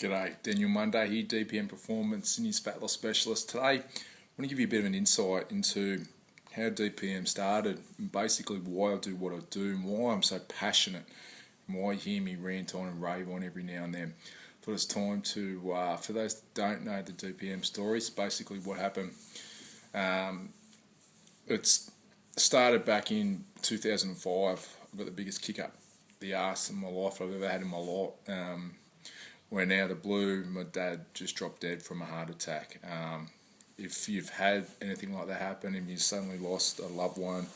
G'day, Daniel Munday here, DPM Performance, Sydney's fat loss specialist. Today, I want to give you a bit of an insight into how DPM started, and basically why I do what I do, and why I'm so passionate, and why you hear me rant on and rave on every now and then. I thought it's time to, for those that don't know the DPM story, it's basically what happened. It's started back in 2005. I got the biggest kick up the arse in my life I've ever had in my life. When out of the blue, my dad just dropped dead from a heart attack. If you've had anything like that happen and you suddenly lost a loved one,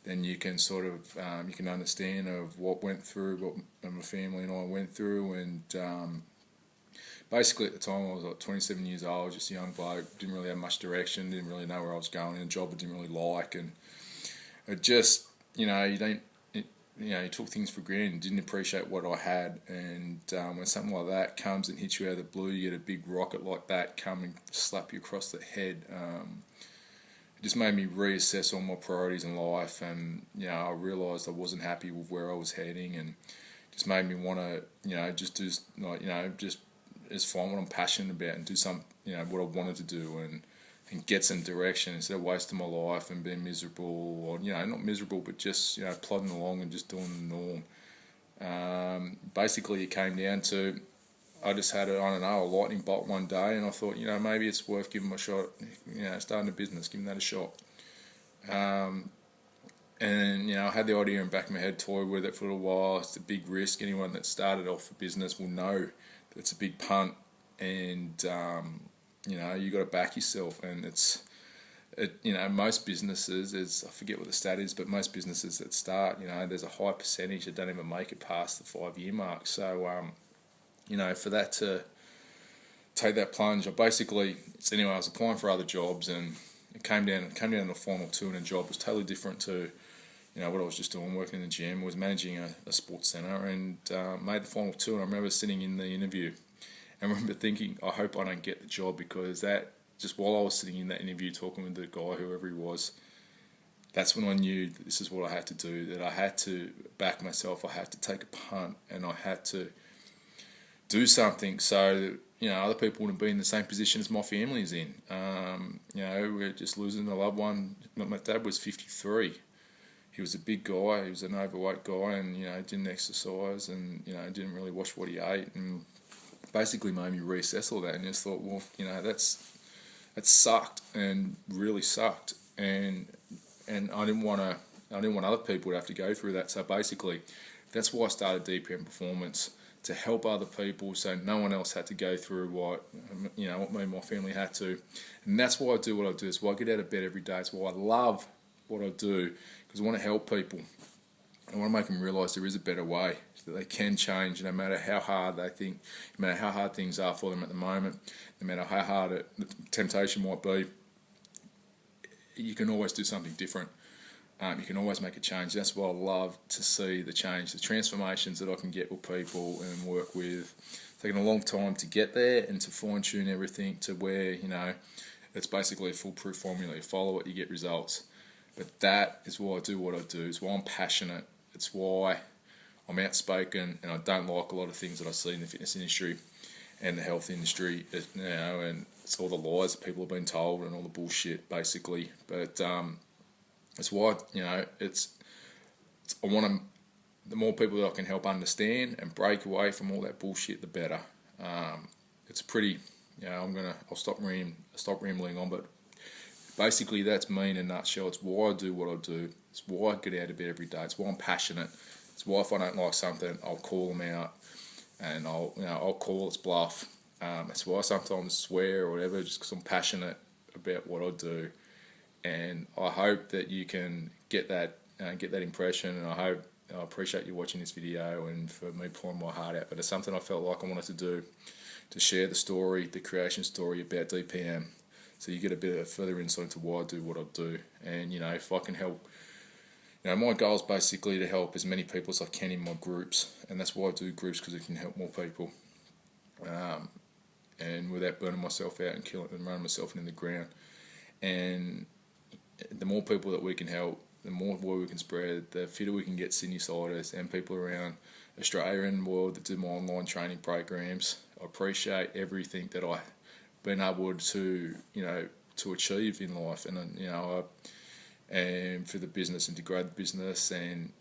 then you can sort of you can understand of what went through, what my family and I went through. And basically at the time I was like 27 years old, just a young bloke, didn't really have much direction, didn't really know where I was going in a job I didn't really like, and it just, you took things for granted, didn't appreciate what I had, and when something like that comes and hits you out of the blue, you get a big rocket like that come and slap you across the head. It just made me reassess all my priorities in life, and I realised I wasn't happy with where I was heading, and just made me want to, just do, just find what I'm passionate about and do some, what I wanted to do, and get some direction instead of wasting my life and being miserable, or not miserable, but just plodding along and just doing the norm. Basically it came down to, I just had a lightning bolt one day, and I thought maybe it's worth giving my shot, starting a business, giving that a shot. And I had the idea in the back of my head, toyed with it for a little while. It's a big risk. Anyone that started off a business will know that it's a big punt, and you got to back yourself, and most businesses, I forget what the stat is, but most businesses that start, there's a high percentage that don't even make it past the 5-year mark. So, for that to take that plunge, I was applying for other jobs, and it came down to the final two, and a job was totally different to, what I was just doing, working in the gym. I was managing a sports centre, and made the final two, and I remember sitting in the interview, and I remember thinking, I hope I don't get the job, because that, just while I was sitting in that interview talking with the guy, whoever he was, that's when I knew that this is what I had to do, that I had to back myself, I had to take a punt, and I had to do something so that, other people wouldn't be in the same position as my family is in. We're just losing a loved one. My dad was 53. He was a big guy, he was an overweight guy, and, didn't exercise, and, didn't really watch what he ate, and basically made me reassess all that, and just thought, well, that sucked, and really sucked, and I didn't want other people to have to go through that. So basically, that's why I started DPM Performance, to help other people, so no one else had to go through what me and my family had to. And that's why I do what I do. It's why I get out of bed every day. It's why I love what I do, because I want to help people. I want to make them realise there is a better way, that they can change, no matter how hard they think, no matter how hard things are for them at the moment, no matter how hard the temptation might be. You can always do something different. You can always make a change. That's why I love to see the change, the transformations that I can get with people and work with. It's taken a long time to get there and to fine-tune everything to where, it's basically a foolproof formula. You follow it, you get results. But that is why I do what I do. It's why I'm passionate. It's why I'm outspoken, and I don't like a lot of things that I see in the fitness industry and the health industry, and it's all the lies that people have been told and all the bullshit, basically. But it's why, I want the more people that I can help understand and break away from all that bullshit, the better. It's pretty, I'll stop rambling on, but basically that's me in a nutshell. It's why I do what I do. It's why I get out of bed every day. It's why I'm passionate. It's why if I don't like something, I'll call them out, and I'll call its bluff. It's why I sometimes swear or whatever, just because I'm passionate about what I do. And I hope that you can get that impression, and I appreciate you watching this video and for me pouring my heart out. But it's something I felt like I wanted to do, to share the story, the creation story about DPM, so you get a bit of further insight into why I do what I do. And if I can help, my goal is basically to help as many people as I can in my groups, and that's why I do groups, because it can help more people, and without burning myself out and running myself into the ground. And the more people that we can help, the more word we can spread, the fitter we can get Sydney-siders and people around Australia and the world that do my online training programs. I appreciate everything that I've been able to, to achieve in life, and for the business and to grow the business. And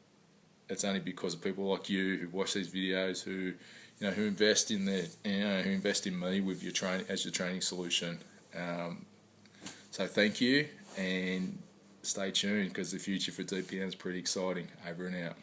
it's only because of people like you who watch these videos, who invest in who invest in me with your training as your training solution. So thank you, and stay tuned, because the future for DPM is pretty exciting. Over and out.